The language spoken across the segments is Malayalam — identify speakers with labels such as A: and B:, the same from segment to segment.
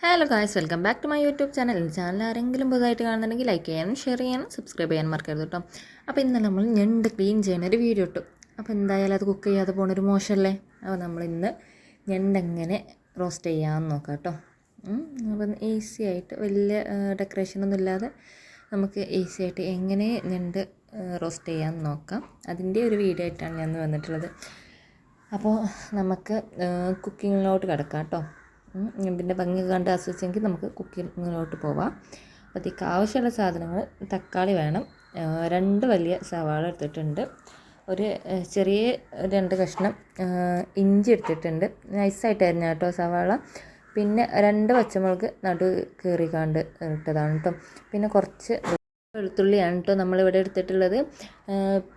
A: Hello guys, welcome back to my YouTube channel. Channel ആരെങ്കിലും പുതുതായിട്ട് കാണുന്നുണ്ടെങ്കിൽ ലൈക്ക് ചെയ്യാനും ഷെയർ ചെയ്യാനും സബ്സ്ക്രൈബ് ചെയ്യാനും മറക്കരുത് കേട്ടോ. അപ്പോൾ ഇന്നലെ നമ്മൾ ഞണ്ട് ക്ലീൻ ചെയ്യുന്ന ഒരു വീഡിയോ ഇട്ടു. അപ്പോൾ എന്തായാലും അത് കുക്ക് ചെയ്യാതെ പോകുന്നൊരു മോശമല്ലേ. അപ്പോൾ നമ്മളിന്ന് ഞണ്ടെങ്ങനെ റോസ്റ്റ് ചെയ്യാമെന്ന് നോക്കാം കേട്ടോ. അപ്പം ഈസി ആയിട്ട് വലിയ ഡെക്കറേഷനൊന്നും ഇല്ലാതെ നമുക്ക് ഈസി ആയിട്ട് എങ്ങനെ ഞണ്ട് റോസ്റ്റ് ചെയ്യാമെന്ന് നോക്കാം. അതിൻ്റെ ഒരു വീഡിയോ ആയിട്ടാണ് ഞാൻ വന്നിട്ടുള്ളത്. അപ്പോൾ നമുക്ക് കുക്കിങ്ങിലോട്ട് കിടക്കാം കേട്ടോ. ഇതിൻ്റെ ഭംഗി കണ്ട് ആസ്വദിച്ചെങ്കിൽ നമുക്ക് കുക്കിങ്ങിലോട്ട് പോവാം. അപ്പോൾ അതിലേക്ക് ആവശ്യമുള്ള സാധനങ്ങൾ: തക്കാളി വേണം, 2 വലിയ സവാള എടുത്തിട്ടുണ്ട്, ഒരു ചെറിയ 2 കഷ്ണം ഇഞ്ചി എടുത്തിട്ടുണ്ട്, നൈസായിട്ട് അരിഞ്ഞ കേട്ടോ സവാള. പിന്നെ 2 പച്ചമുളക് നടു കീറിക്കാണ്ട് ഇട്ടതാണ് കേട്ടോ. പിന്നെ കുറച്ച് വെളുത്തുള്ളിയാണ് കേട്ടോ നമ്മളിവിടെ എടുത്തിട്ടുള്ളത്.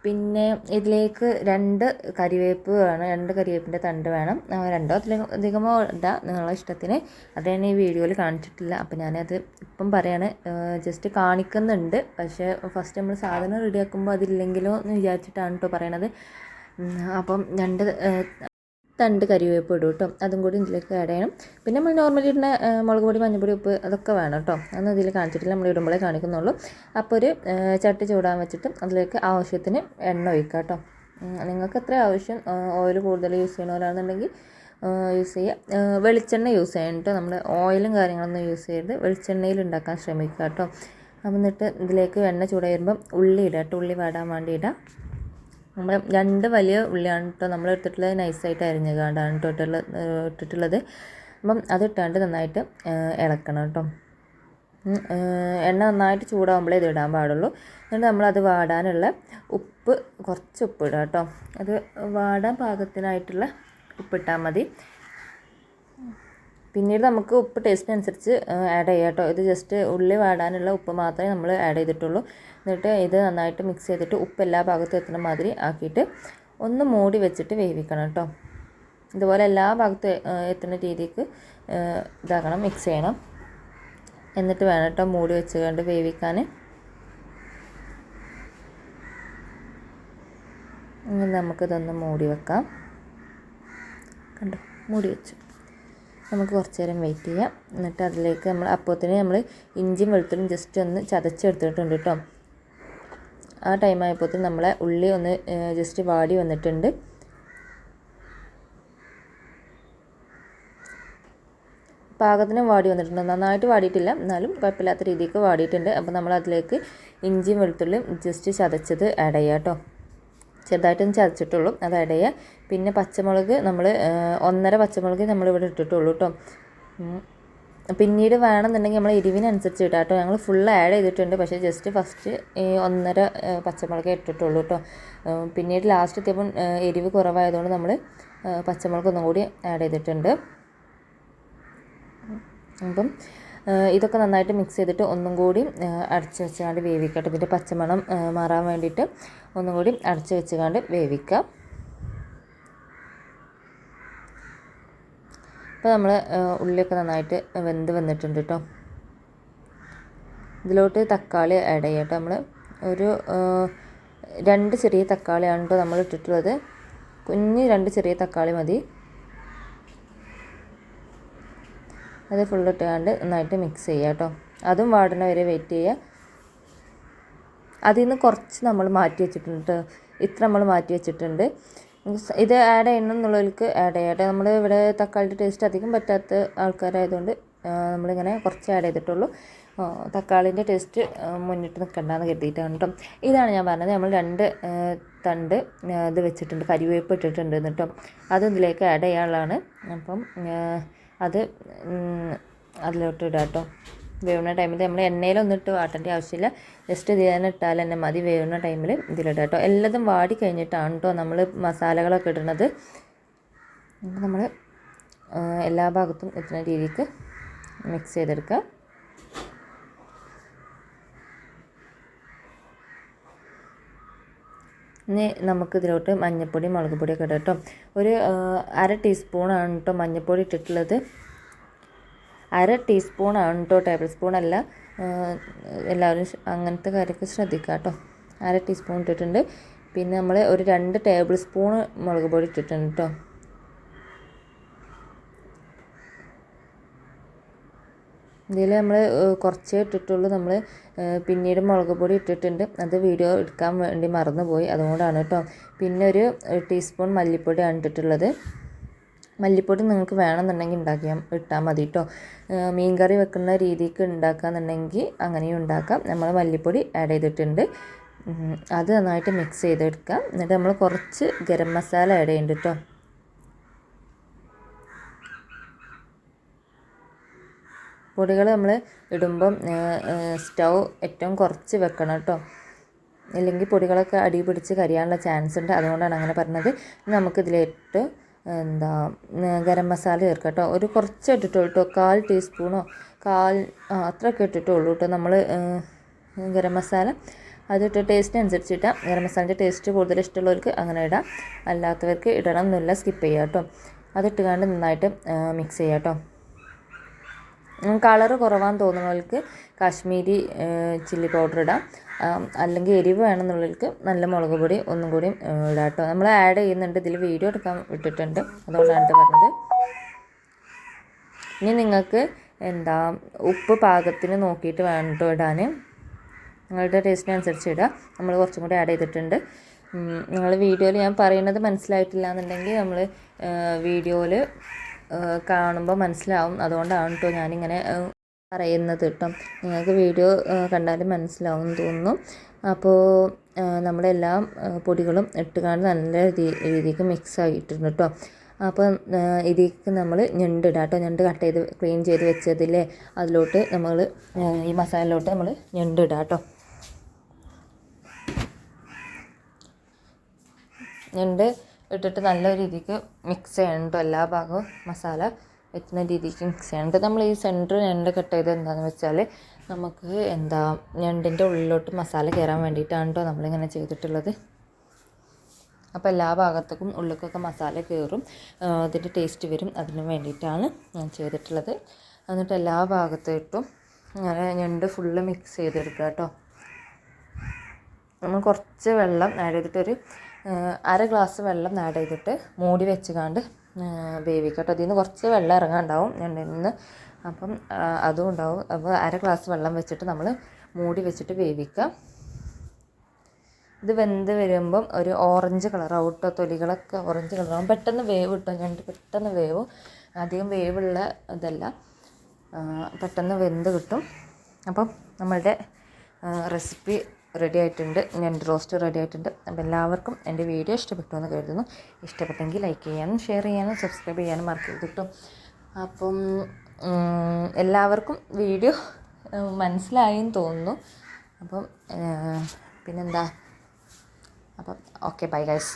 A: പിന്നെ ഇതിലേക്ക് 2 കരിവേപ്പ് വേണം, 2 കരിവേപ്പിൻ്റെ തണ്ട് വേണം. 2 അധികമോ ഇടാം, നിങ്ങളുടെ ഇഷ്ടത്തിന്. അത് ഞാൻ ഈ വീഡിയോയിൽ കാണിച്ചിട്ടില്ല, അപ്പോൾ ഞാനത് ഇപ്പം പറയാണ്, ജസ്റ്റ് കാണിക്കുന്നുണ്ട്. പക്ഷേ ഫസ്റ്റ് നമ്മൾ സാധനം റെഡിയാക്കുമ്പോൾ അതില്ലെങ്കിലോ എന്ന് വിചാരിച്ചിട്ടാണ് കേട്ടോ പറയണത്. അപ്പം 2 തണ്ട് കരിവേപ്പ് ഇടും കേട്ടോ, അതും കൂടി ഇതിലേക്ക് ആഡ് ചെയ്യണം. പിന്നെ നമ്മൾ നോർമലി ഇടുന്ന മുളക് പൊടി, മഞ്ഞൾപ്പൊടി, ഉപ്പ് അതൊക്കെ വേണം കേട്ടോ. അതൊന്നും ഇതിൽ കാണിച്ചിട്ടില്ല, നമ്മൾ ഇടുമ്പോഴേ കാണിക്കുന്നുള്ളൂ. അപ്പോൾ ഒരു ചട്ടി ചൂടാൻ വെച്ചിട്ട് അതിലേക്ക് ആവശ്യത്തിന് എണ്ണ ഒഴിക്കുക കേട്ടോ. നിങ്ങൾക്ക് എത്ര ആവശ്യം ഓയിൽ കൂടുതൽ യൂസ് ചെയ്യണവരാണെന്നുണ്ടെങ്കിൽ യൂസ് ചെയ്യുക. വെളിച്ചെണ്ണ യൂസ് ചെയ്യണം കേട്ടോ. നമ്മൾ ഓയിലും കാര്യങ്ങളൊന്നും യൂസ് ചെയ്യരുത്, വെളിച്ചെണ്ണയിൽ ഉണ്ടാക്കാൻ ശ്രമിക്കുക കേട്ടോ. എന്നിട്ട് ഇതിലേക്ക് എണ്ണ ചൂടായി വരുമ്പം ഉള്ളി ഇടുക കേട്ടോ. ഉള്ളി വാടാൻ വേണ്ടി ഇടാം. നമ്മൾ 2 വലിയ ഉള്ളിയാണ് കേട്ടോ നമ്മൾ എടുത്തിട്ടുള്ളത്, നൈസായിട്ട് അരിഞ്ഞുകൊണ്ടാണ് കേട്ടോ ഇട്ടിട്ടുള്ളത്. അപ്പം അതിട്ടാണ്ട് നന്നായിട്ട് ഇളക്കണം കേട്ടോ. എണ്ണ നന്നായിട്ട് ചൂടാകുമ്പോഴേ ഇത് ഇടാൻ പാടുള്ളൂ. എന്നിട്ട് നമ്മളത് വാടാനുള്ള കുറച്ച് ഉപ്പ് ഇടുക കേട്ടോ. അത് വാടാൻ പാകത്തിനായിട്ടുള്ള ഉപ്പിട്ടാൽ മതി. പിന്നീട് നമുക്ക് ഉപ്പ് ടേസ്റ്റിനനുസരിച്ച് ആഡ് ചെയ്യാം കേട്ടോ. ഇത് ജസ്റ്റ് ഉള്ളി വാടാനുള്ള ഉപ്പ് മാത്രമേ നമ്മൾ ആഡ് ചെയ്തിട്ടുള്ളൂ. എന്നിട്ട് ഇത് നന്നായിട്ട് മിക്സ് ചെയ്തിട്ട് ഉപ്പ് എല്ലാ ഭാഗത്തും എത്തുന്ന മാതിരി ആക്കിയിട്ട് ഒന്ന് മൂടി വെച്ചിട്ട് വേവിക്കണം കേട്ടോ. ഇതുപോലെ എല്ലാ ഭാഗത്തും എത്തുന്ന രീതിക്ക് ഇതാക്കണം, മിക്സ് ചെയ്യണം. എന്നിട്ട് വേണം കേട്ടോ മൂടി വെച്ചുകൊണ്ട് വേവിക്കാൻ. നമുക്കിതൊന്ന് മൂടി വെക്കാം. കണ്ടോ, മൂടി വെച്ചു. നമുക്ക് കുറച്ച് നേരം വെയിറ്റ് ചെയ്യാം. എന്നിട്ട് അതിലേക്ക് നമ്മൾ ഇഞ്ചിയും വെളുത്തുള്ളിയും ജസ്റ്റ് ഒന്ന് ചതച്ചെടുത്തിട്ടുണ്ട് കേട്ടോ. ആ ടൈം ആയപ്പോഴത്തേന് നമ്മളെ ഉള്ളി ഒന്ന് ജസ്റ്റ് വാടി വന്നിട്ടുണ്ട്. പാകത്തിന് വാടി വന്നിട്ടുണ്ട്, നന്നായിട്ട് വാടിയിട്ടില്ല, എന്നാലും കുഴപ്പമില്ലാത്ത രീതിക്ക് വാടിയിട്ടുണ്ട്. അപ്പോൾ നമ്മൾ അതിലേക്ക് ഇഞ്ചിയും വെളുത്തുള്ളിയും ജസ്റ്റ് ചതച്ചത് ആഡ് ചെയ്യാം കേട്ടോ. ചെറുതായിട്ടൊന്ന് ചതച്ചിട്ടുള്ളൂ, അത് ആഡ് ചെയ്യുക. പിന്നെ പച്ചമുളക് നമ്മൾ 1.5 പച്ചമുളക് നമ്മളിവിടെ ഇട്ടിട്ടുള്ളൂ കേട്ടോ. പിന്നീട് വേണമെന്നുണ്ടെങ്കിൽ നമ്മൾ എരിവിനനുസരിച്ച് ഇടാം കേട്ടോ. ഞങ്ങൾ ഫുള്ള് ആഡ് ചെയ്തിട്ടുണ്ട്, പക്ഷേ ജസ്റ്റ് ഫസ്റ്റ് 1.5 പച്ചമുളക് ഇട്ടിട്ടുള്ളൂ കേട്ടോ. പിന്നീട് ലാസ്റ്റ് എത്തിയപ്പം എരിവ് കുറവായതുകൊണ്ട് നമ്മൾ പച്ചമുളക് ഒന്നും കൂടി ആഡ് ചെയ്തിട്ടുണ്ട്. അപ്പം ഇതൊക്കെ നന്നായിട്ട് മിക്സ് ചെയ്തിട്ട് ഒന്നും കൂടി അടച്ച് വെച്ചുകൊണ്ട് വേവിക്കട്ടെ. ഇതിൻ്റെ പച്ചമണം മാറാൻ വേണ്ടിയിട്ട് ഒന്നും കൂടി അടച്ച് വെച്ചുകൊണ്ട് വേവിക്കാം. അപ്പോൾ നമ്മൾ ഉള്ളിയൊക്കെ നന്നായിട്ട് വെന്ത് വന്നിട്ടുണ്ട് കേട്ടോ. ഇതിലോട്ട് തക്കാളി ആഡ് ചെയ്യാം കേട്ടോ. നമ്മൾ ഒരു 2 ചെറിയ തക്കാളിയാണ് കേട്ടോ നമ്മൾ ഇട്ടിട്ടുള്ളത്. 2 ചെറിയ തക്കാളി മതി. അത് ഫുള്ള് ഇട്ടുകൊണ്ട് നന്നായിട്ട് മിക്സ് ചെയ്യുക കേട്ടോ. അതും വാടുന്ന വരെ വെയിറ്റ് ചെയ്യുക. അതിൽ നിന്ന് കുറച്ച് നമ്മൾ മാറ്റി വെച്ചിട്ടുണ്ട് കേട്ടോ. ഇത്ര നമ്മൾ മാറ്റി വെച്ചിട്ടുണ്ട്. ഇത് ആഡ് ചെയ്യണം എന്നുള്ളവർക്ക് ആഡ് ചെയ്യാം കേട്ടോ. നമ്മൾ ഇവിടെ തക്കാളിയുടെ ടേസ്റ്റ് അധികം പറ്റാത്ത ആൾക്കാരായതുകൊണ്ട് നമ്മളിങ്ങനെ കുറച്ച് ആഡ് ചെയ്തിട്ടുള്ളൂ. തക്കാളിൻ്റെ ടേസ്റ്റ് മുന്നിട്ട് നിൽക്കണ്ടെന്ന് കരുതിയിട്ടാണ് കേട്ടോ. ഇതാണ് ഞാൻ പറഞ്ഞത്, നമ്മൾ 2 തണ്ട് ഇത് വെച്ചിട്ടുണ്ട്, കരിവേപ്പ് ഇട്ടിട്ടുണ്ട് കേട്ടോ. അതും ഇതിലേക്ക് ആഡ് ചെയ്യാനുള്ളതാണ്. അപ്പം അത് അതിലോട്ട് ഇടാം കേട്ടോ. വേവുന്ന ടൈമിൽ നമ്മൾ എണ്ണയിലൊന്നിട്ട് വാട്ടേണ്ട ആവശ്യമില്ല, ജസ്റ്റ് ഇതിൽ തന്നെ ഇട്ടാൽ തന്നെ മതി. വേവുന്ന ടൈമിൽ ഇതിലിടാം കേട്ടോ. എല്ലാതും വാടി കഴിഞ്ഞിട്ടാണ് കേട്ടോ നമ്മൾ മസാലകളൊക്കെ ഇടുന്നത്. നമ്മൾ എല്ലാ ഭാഗത്തും എത്തുന്ന രീതിക്ക് മിക്സ് ചെയ്തെടുക്കുക. ഇനി നമുക്കിതിലോട്ട് മഞ്ഞൾപ്പൊടി, മുളക് പൊടിയൊക്കെ ഇടാം കേട്ടോ. ഒരു 1/2 ടീസ്പൂണാണ് കേട്ടോ മഞ്ഞൾപ്പൊടി ഇട്ടിട്ടുള്ളത്. 1/2 ടീസ്പൂണാണ് കേട്ടോ, ടേബിൾ സ്പൂണല്ല. എല്ലാവരും അങ്ങനത്തെ കാര്യമൊക്കെ ശ്രദ്ധിക്കുക കേട്ടോ. 1/2 ടീസ്പൂൺ ഇട്ടിട്ടുണ്ട്. പിന്നെ നമ്മൾ ഒരു 2 ടേബിൾ സ്പൂൺ മുളക് പൊടി ഇട്ടിട്ടുണ്ട് കേട്ടോ. ഇതിൽ നമ്മൾ കുറച്ചേ ഇട്ടിട്ടുള്ളൂ. നമ്മൾ പിന്നീട് മുളക് പൊടി ഇട്ടിട്ടുണ്ട്. അത് വീഡിയോ എടുക്കാൻ വേണ്ടി മറന്നുപോയി, അതുകൊണ്ടാണ് കേട്ടോ. പിന്നെ ഒരു ടീസ്പൂൺ മല്ലിപ്പൊടിയാണ് ഇട്ടിട്ടുള്ളത്. മല്ലിപ്പൊടി നിങ്ങൾക്ക് വേണമെന്നുണ്ടെങ്കിൽ ഇട്ടാൽ മതി കേട്ടോ. മീൻ കറി വെക്കുന്ന രീതിക്ക് ഉണ്ടാക്കുകയെന്നുണ്ടെങ്കിൽ അങ്ങനെയും ഉണ്ടാക്കാം. നമ്മൾ മല്ലിപ്പൊടി ആഡ് ചെയ്തിട്ടുണ്ട്. അത് നന്നായിട്ട് മിക്സ് ചെയ്തെടുക്കാം. എന്നിട്ട് നമ്മൾ കുറച്ച് ഗരം മസാല ആഡ് ചെയ്യുന്നുണ്ട് കേട്ടോ. പൊടികൾ നമ്മൾ ഇടുമ്പം സ്റ്റൗ ഏറ്റവും കുറച്ച് വെക്കണം കേട്ടോ. ഇല്ലെങ്കിൽ പൊടികളൊക്കെ അടി പിടിച്ച് കരിയാനുള്ള ചാൻസ് ഉണ്ട്. അതുകൊണ്ടാണ് അങ്ങനെ പറഞ്ഞത്. നമുക്കിതിലേറ്റ് ഗരം മസാല ചേർക്കാം കേട്ടോ. ഒരു കുറച്ച് ഇട്ടിട്ടുള്ളൂ കേട്ടോ. 1/4 ടീസ്പൂണോ അത്രയൊക്കെ ഇട്ടിട്ടുള്ളൂ കേട്ടോ നമ്മൾ ഗരം മസാല. അതിട്ട് ടേസ്റ്റ് അനുസരിച്ച് ഇട്ടാം. ഗരം മസാലൻ്റെ ടേസ്റ്റ് കൂടുതൽ ഇഷ്ടമുള്ളവർക്ക് അങ്ങനെ ഇടാം, അല്ലാത്തവർക്ക് ഇടണം എന്നില്ല, സ്കിപ്പ് ചെയ്യാം കേട്ടോ. അതിട്ടുകൊണ്ട് നന്നായിട്ട് മിക്സ് ചെയ്യാം കേട്ടോ. കളറ് കുറവാന്ന് തോന്നുന്നവർക്ക് കാശ്മീരി ചില്ലി പൗഡർ ഇടാം, അല്ലെങ്കിൽ എരിവ് വേണമെന്നുള്ളവർക്ക് നല്ല മുളക് പൊടി ഒന്നും കൂടി ഇടാം കേട്ടോ. നമ്മൾ ആഡ് ചെയ്യുന്നുണ്ട്, ഇതിൽ വീഡിയോ എടുക്കാൻ വിട്ടിട്ടുണ്ട്, അതുകൊണ്ടാണ് പറഞ്ഞത്. ഇനി നിങ്ങൾക്ക് ഉപ്പ് പാകത്തിന് നോക്കിയിട്ട് വേണം കേട്ടോ ഇടാൻ. നിങ്ങളുടെ ടേസ്റ്റിനനുസരിച്ച് ഇടുക. നമ്മൾ കുറച്ചും കൂടി ആഡ് ചെയ്തിട്ടുണ്ട്. നിങ്ങൾ വീഡിയോയിൽ ഞാൻ പറയുന്നത് മനസ്സിലായിട്ടില്ല എന്നുണ്ടെങ്കിൽ നമ്മൾ വീഡിയോയിൽ കാണുമ്പോൾ മനസ്സിലാവും. അതുകൊണ്ടാണ് കേട്ടോ ഞാനിങ്ങനെ പറയുന്നത് കേട്ടോ. നിങ്ങൾക്ക് വീഡിയോ കണ്ടാലും മനസ്സിലാവും എന്ന് തോന്നുന്നു. അപ്പോൾ നമ്മളെല്ലാ പൊടികളും ഇട്ടുകൊണ്ട് നല്ല രീതിക്ക് മിക്സ് ആയിട്ടുണ്ട് കേട്ടോ. അപ്പോൾ ഇതിലേക്ക് നമ്മൾ ഞണ്ട് ഇടാം കേട്ടോ. ഞണ്ട് കട്ട് ചെയ്ത് ക്ലീൻ ചെയ്ത് വെച്ചതില്ലേ, അതിലോട്ട് നമ്മൾ ഈ മസാലയിലോട്ട് നമ്മൾ ഞണ്ട് ഇടാം കേട്ടോ. ഞണ്ട് ഇട്ടിട്ട് നല്ല രീതിക്ക് മിക്സ് ചെയ്യണം കേട്ടോ. എല്ലാ ഭാഗവും മസാല എത്തുന്ന രീതിക്ക് മിക്സ് ചെയ്യണം. നമ്മൾ ഈ സെൻറ്റർ ഞണ്ട് കട്ട് ചെയ്ത് എന്താണെന്ന് വെച്ചാൽ നമുക്ക് ഞണ്ടിൻ്റെ ഉള്ളിലോട്ട് മസാല കയറാൻ വേണ്ടിയിട്ടാണ് കേട്ടോ നമ്മളിങ്ങനെ ചെയ്തിട്ടുള്ളത്. അപ്പോൾ എല്ലാ ഭാഗത്തേക്കും ഉള്ളിലേക്കൊക്കെ മസാല കയറും, അതിൻ്റെ ടേസ്റ്റ് വരും. അതിന് വേണ്ടിയിട്ടാണ് ഞാൻ ചെയ്തിട്ടുള്ളത്. എന്നിട്ട് എല്ലാ ഭാഗത്തേട്ടും അങ്ങനെ ഞണ്ട് ഫുള്ള് മിക്സ് ചെയ്തെടുക്കുക കേട്ടോ. നമ്മൾ കുറച്ച് വെള്ളം ആഡ് ചെയ്തിട്ടൊരു 1/2 ഗ്ലാസ് വെള്ളം ആഡ് ചെയ്തിട്ട് മൂടി വെച്ചുകൊണ്ട് വേവിക്കുക കേട്ടോ. അതിൽ നിന്ന് കുറച്ച് വെള്ളം ഇറങ്ങാനുണ്ടാവും ഞണ്ടിൽ നിന്ന്, അപ്പം അതും ഉണ്ടാവും. അപ്പോൾ 1/2 ഗ്ലാസ് വെള്ളം വെച്ചിട്ട് നമ്മൾ മൂടി വെച്ചിട്ട് വേവിക്കുക. ഇത് വെന്ത് വരുമ്പം ഒരു ഓറഞ്ച് കളറാവും കേട്ടോ. തൊലികളൊക്കെ ഓറഞ്ച് കളറാവും. പെട്ടെന്ന് വേവ് കിട്ടും ഞണ്ട്, പെട്ടെന്ന് വേവും. അധികം വേവുള്ള ഇതല്ല, പെട്ടെന്ന് വെന്ത് കിട്ടും. അപ്പം നമ്മളുടെ റെസിപ്പി റെഡി ആയിട്ടുണ്ട്. ഞണ്ട് റോസ്റ്റ് റെഡി ആയിട്ടുണ്ട്. അപ്പോൾ എല്ലാവർക്കും എൻ്റെ വീഡിയോ ഇഷ്ടപ്പെട്ടു എന്ന് കരുതുന്നു. ഇഷ്ടപ്പെട്ടെങ്കിൽ ലൈക്ക് ചെയ്യാനും ഷെയർ ചെയ്യാനും സബ്സ്ക്രൈബ് ചെയ്യാനും മറക്കരുത് കേട്ടോ. അപ്പം എല്ലാവർക്കും വീഡിയോ മനസ്സിലായെന്ന് തോന്നുന്നു. അപ്പം പിന്നെന്താ, അപ്പം ഓക്കെ, ബൈ ഗൈസ്.